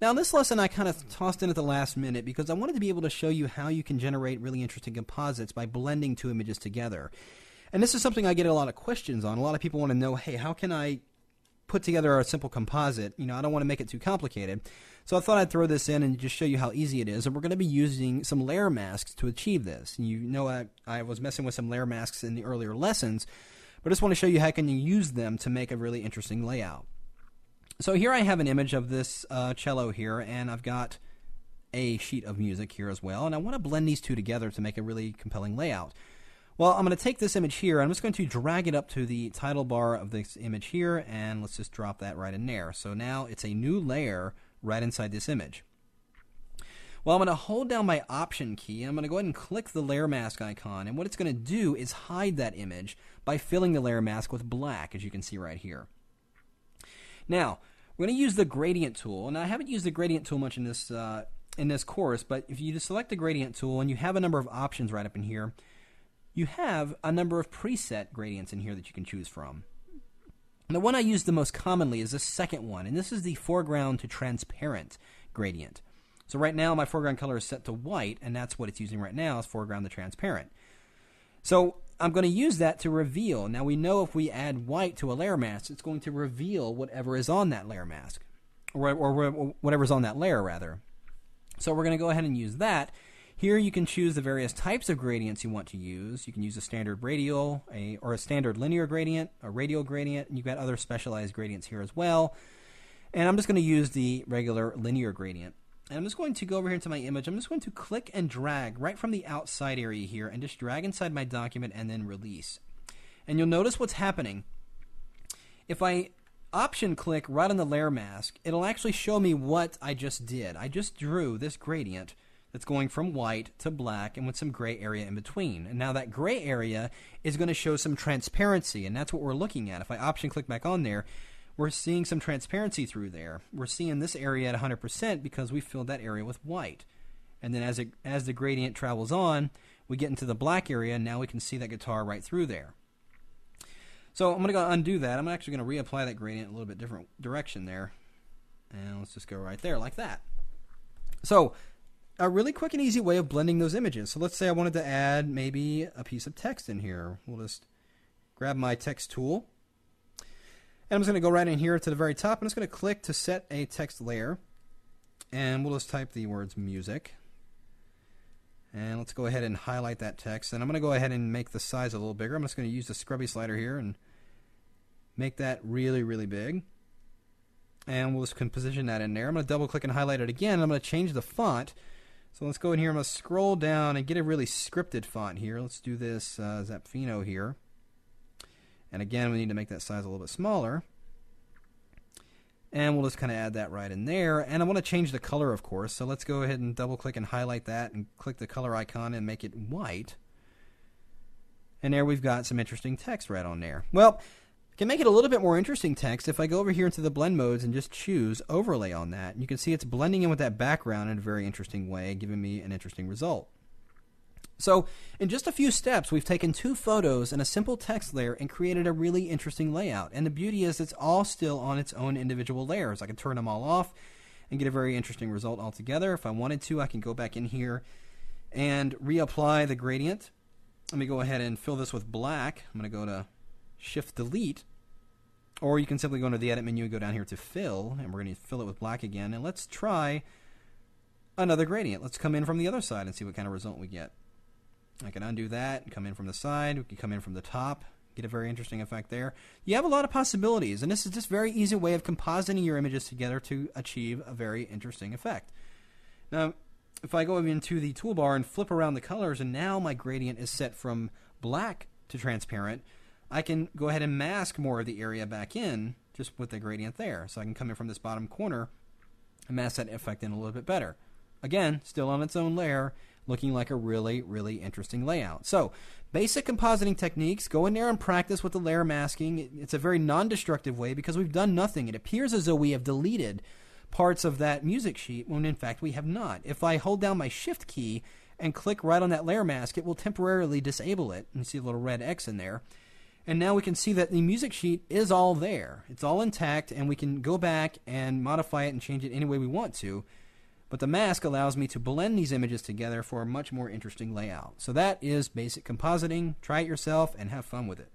Now, this lesson I kind of tossed in at the last minute because I wanted to be able to show you how you can generate really interesting composites by blending two images together. And this is something I get a lot of questions on. A lot of people want to know, hey, how can I put together a simple composite? I don't want to make it too complicated. So I thought I'd throw this in and just show you how easy it is. And we're going to be using some layer masks to achieve this. I was messing with some layer masks in the earlier lessons, but I just want to show you how can you use them to make a really interesting layout. So here I have an image of this cello here, and I've got a sheet of music here as well, and I want to blend these two together to make a really compelling layout. Well, I'm going to take this image here, and I'm just going to drag it up to the title bar of this image here, and let's just drop that right in there. So now it's a new layer right inside this image. Well, I'm going to hold down my Option key, and I'm going to go ahead and click the layer mask icon, and what it's going to do is hide that image by filling the layer mask with black, as you can see right here. Now, we're going to use the gradient tool, and I haven't used the gradient tool much in this course, but if you just select the gradient tool and you have a number of options right up in here, you have a number of preset gradients in here that you can choose from. And the one I use the most commonly is the second one, and this is the foreground to transparent gradient. So right now my foreground color is set to white, and that's what it's using right now is foreground to transparent. So I'm going to use that to reveal. Now we know if we add white to a layer mask, it's going to reveal whatever is on that layer mask, or whatever's on that layer rather. So we're going to go ahead and use that. Here you can choose the various types of gradients you want to use. You can use a standard radial, or a standard linear gradient, a radial gradient, and you've got other specialized gradients here as well. And I'm just going to use the regular linear gradient. And I'm just going to go over here into my image. I'm just going to click and drag right from the outside area here and just drag inside my document and then release. And you'll notice what's happening. If I Option click right on the layer mask, it'll actually show me what I just did. I just drew this gradient that's going from white to black and with some gray area in between. And now that gray area is going to show some transparency, and that's what we're looking at. If I Option click back on there, we're seeing some transparency through there. We're seeing this area at 100% because we filled that area with white. And then as the gradient travels on, we get into the black area, and now we can see that guitar right through there. So I'm going to go undo that. I'm actually going to reapply that gradient in a little bit different direction there. And let's just go right there like that. So a really quick and easy way of blending those images. So let's say I wanted to add maybe a piece of text in here. We'll just grab my text tool. And I'm just going to go right in here to the very top. I'm just going to click to set a text layer. And we'll just type the words music. And let's go ahead and highlight that text. And I'm going to go ahead and make the size a little bigger. I'm just going to use the scrubby slider here and make that really, really big. And we'll just position that in there. I'm going to double click and highlight it again. I'm going to change the font. So let's go in here. I'm going to scroll down and get a really scripted font here. Let's do this Zapfino here. And again, we need to make that size a little bit smaller. And we'll just kind of add that right in there. And I want to change the color, of course. So let's go ahead and double click and highlight that and click the color icon and make it white. And there we've got some interesting text right on there. Well, I can make it a little bit more interesting text if I go over here into the blend modes and just choose overlay on that. And you can see it's blending in with that background in a very interesting way, giving me an interesting result. So in just a few steps, we've taken two photos and a simple text layer and created a really interesting layout. And the beauty is it's all still on its own individual layers. I can turn them all off and get a very interesting result altogether. If I wanted to, I can go back in here and reapply the gradient. Let me go ahead and fill this with black. I'm going to go to Shift Delete. Or you can simply go into the Edit menu and go down here to Fill. And we're going to fill it with black again. And let's try another gradient. Let's come in from the other side and see what kind of result we get. I can undo that and come in from the side. We can come in from the top, get a very interesting effect there. You have a lot of possibilities, and this is just a very easy way of compositing your images together to achieve a very interesting effect. Now, if I go into the toolbar and flip around the colors, and now my gradient is set from black to transparent, I can go ahead and mask more of the area back in just with the gradient there. So I can come in from this bottom corner and mask that effect in a little bit better. Again, still on its own layer, looking like a really, really interesting layout. So, basic compositing techniques, go in there and practice with the layer masking. It's a very non-destructive way because we've done nothing. It appears as though we have deleted parts of that music sheet when in fact we have not. If I hold down my Shift key and click right on that layer mask, it will temporarily disable it. You see a little red X in there. And now we can see that the music sheet is all there. It's all intact, and we can go back and modify it and change it any way we want to. But the mask allows me to blend these images together for a much more interesting layout. So that is basic compositing. Try it yourself and have fun with it.